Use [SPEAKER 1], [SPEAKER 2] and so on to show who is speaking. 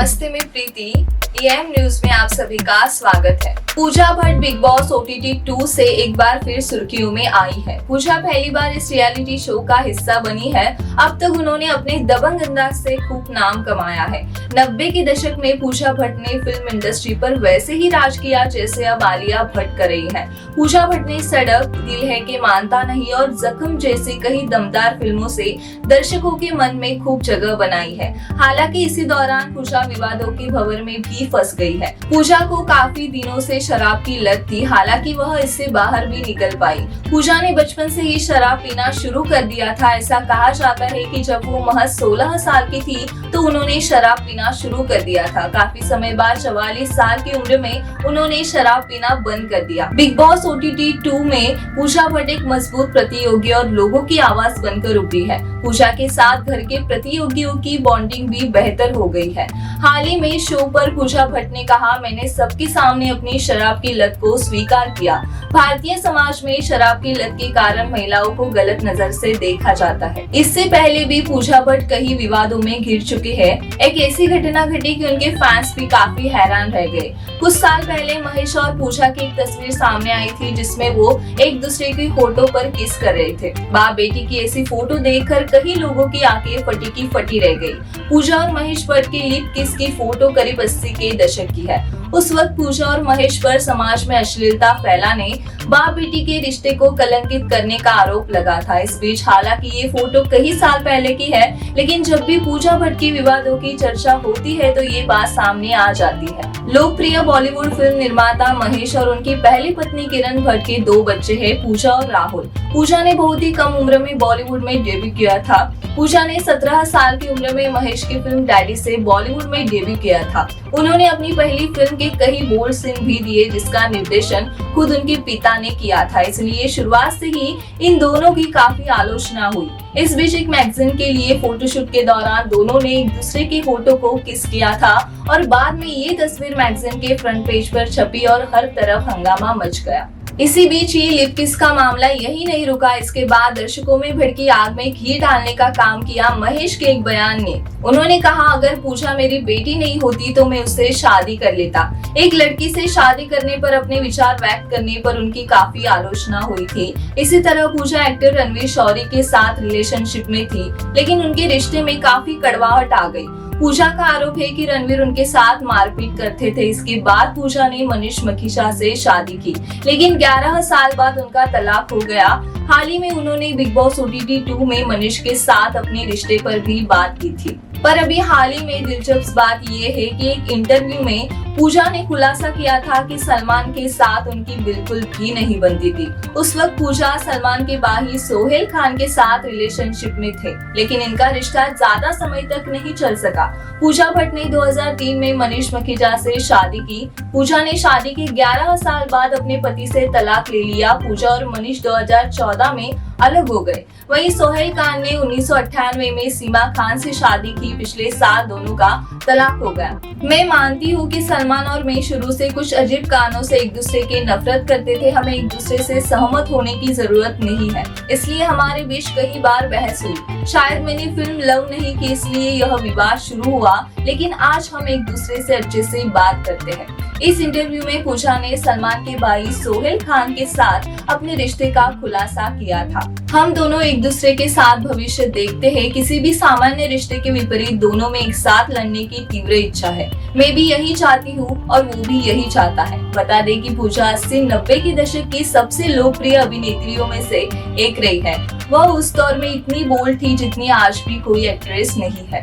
[SPEAKER 1] नमस्ते, मैं प्रीति। EM news में आप सभी का स्वागत है। Pooja Bhatt big boss OTT 2 से एक बार फिर सुर्खियों में आई है। पूजा पहली बार इस रियलिटी शो का हिस्सा बनी है। अब तक उन्होंने अपने दबंग अंदाज से खूब नाम कमाया है। 90 के दशक में पूजा भट्ट ने फिल्म इंडस्ट्री पर वैसे ही राज किया जैसे अब आलिया भट्ट कर रही है। पूजा भट्ट ने सड़क, दिल है कि मानता नहीं और जख्म जैसी कई दमदार फिल्मों से दर्शकों के मन में खूब जगह बनाई है। हालांकि इसी दौरान पूजा विवादों के भंवर में भी फंस गई है। पूजा को काफी दिनों से शराब की लत थी, हालांकि वह इससे बाहर भी निकल पाई। पूजा ने बचपन से ही शराब पीना शुरू कर दिया था। ऐसा कहा जाता है कि जब वो महज 16 साल की थी तो उन्होंने शराब पीना शुरू कर दिया था। काफी समय बाद 44 साल की उम्र में उन्होंने शराब पीना बंद कर दिया। बिग बॉस OTT 2 में पूजा भट्ट एक मजबूत प्रतियोगी और लोगों की आवाज बनकर उभरी है। पूजा के साथ घर के प्रतियोगियों की बॉन्डिंग भी बेहतर हो गई है। हाल ही में शो पर पूजा भट्ट ने कहा, मैंने सबके सामने अपनी शराब की लत को स्वीकार किया। भारतीय समाज में शराब की लत के कारण महिलाओं को गलत नजर से देखा जाता है। इससे पहले भी पूजा भट्ट कई विवादों में घिर चुके हैं। एक ऐसी घटना घटी कि उनके फैंस भी काफी हैरान रह गए। कुछ साल पहले महेश और पूजा की एक तस्वीर सामने आई थी जिसमें वो एक दूसरे की फोटो पर किस कर रहे थे। बाप बेटी की ऐसी फोटो देखकर कई लोगों की आंखें फटी की फटी रह गई। पूजा और महेश भट्ट की लिप किस की फोटो करीब 80 के दशक की है। उस वक्त पूजा और महेश पर समाज में अश्लीलता फैलाने, बाप बेटी के रिश्ते को कलंकित करने का आरोप लगा था। इस बीच हालांकि ये फोटो कई साल पहले की है, लेकिन जब भी पूजा भट्ट की विवादों की चर्चा होती है तो ये बात सामने आ जाती है। लोकप्रिय बॉलीवुड फिल्म निर्माता महेश और उनकी पहली पत्नी किरण भट्ट के 2 बच्चे हैं, पूजा और राहुल। पूजा ने बहुत ही कम उम्र में बॉलीवुड में डेब्यू किया था। पूजा ने 17 साल की उम्र में महेश की फिल्म डैडी से बॉलीवुड में डेब्यू किया था। उन्होंने अपनी पहली फिल्म के कई बोल्ड सीन भी दिए जिसका निर्देशन खुद उनके पिता ने किया था, इसलिए शुरुआत से ही इन दोनों की काफी आलोचना हुई। इस बीच एक मैगजीन के लिए फोटोशूट के दौरान दोनों ने एक दूसरे की फोटो को किस किया था और बाद में ये तस्वीर मैगजीन के फ्रंट पेज पर छपी और हर तरफ हंगामा मच गया। इसी बीच ये लिप किस का मामला यही नहीं रुका। इसके बाद दर्शकों में भड़की आग में घी डालने का काम किया महेश के एक बयान ने। उन्होंने कहा, अगर पूजा मेरी बेटी नहीं होती तो मैं उससे शादी कर लेता। एक लड़की से शादी करने पर अपने विचार व्यक्त करने पर उनकी काफी आलोचना हुई थी। इसी तरह पूजा एक्टर रणवीर शौरी के साथ रिलेशनशिप में थी, लेकिन उनके रिश्ते में काफी कड़वाहट आ गई। पूजा का आरोप है कि रणवीर उनके साथ मारपीट करते थे। इसके बाद पूजा ने मनीष मखीजा से शादी की, लेकिन 11 साल बाद उनका तलाक हो गया। हाल ही में उन्होंने बिग बॉस OTT 2 में मनीष के साथ अपने रिश्ते पर भी बात की थी। पर अभी हाल ही में दिलचस्प बात ये है कि एक इंटरव्यू में पूजा ने खुलासा किया था कि सलमान के साथ उनकी बिल्कुल भी नहीं बनती थी। उस वक्त पूजा सलमान के भाई सोहेल खान के साथ रिलेशनशिप में थे, लेकिन इनका रिश्ता ज्यादा समय तक नहीं चल सका। पूजा भट्ट ने 2003 में मनीष मखीजा से शादी की। पूजा ने शादी के 11 साल बाद अपने पति से तलाक ले लिया। पूजा और मनीष 2014 में अलग हो गए। वहीं सोहेल खान ने 1998 में सीमा खान से शादी की। पिछले साल दोनों का तलाक हो गया। मैं मानती हूँ कि सलमान और मैं शुरू से कुछ अजीब कारणों से एक दूसरे की नफरत करते थे। हमें एक दूसरे से सहमत होने की जरूरत नहीं है, इसलिए हमारे बीच कई बार बहस हुई। शायद मैंने फिल्म लव नहीं की इसलिए यह विवाद शुरू हुआ, लेकिन आज हम एक दूसरे से अच्छे से बात करते हैं। इस इंटरव्यू में पूजा ने सलमान के भाई सोहेल खान के साथ अपने रिश्ते का खुलासा किया था। हम दोनों एक दूसरे के साथ भविष्य देखते हैं। किसी भी सामान्य रिश्ते के विपरीत दोनों में एक साथ लड़ने की तीव्र इच्छा है। मैं भी यही चाहती हूँ और वो भी यही चाहता है। बता दें कि पूजा 80-90 के दशक की सबसे लोकप्रिय अभिनेत्रियों में से एक रही है। वह उस दौर में इतनी बोल्ड थी जितनी आज भी कोई एक्ट्रेस नहीं है।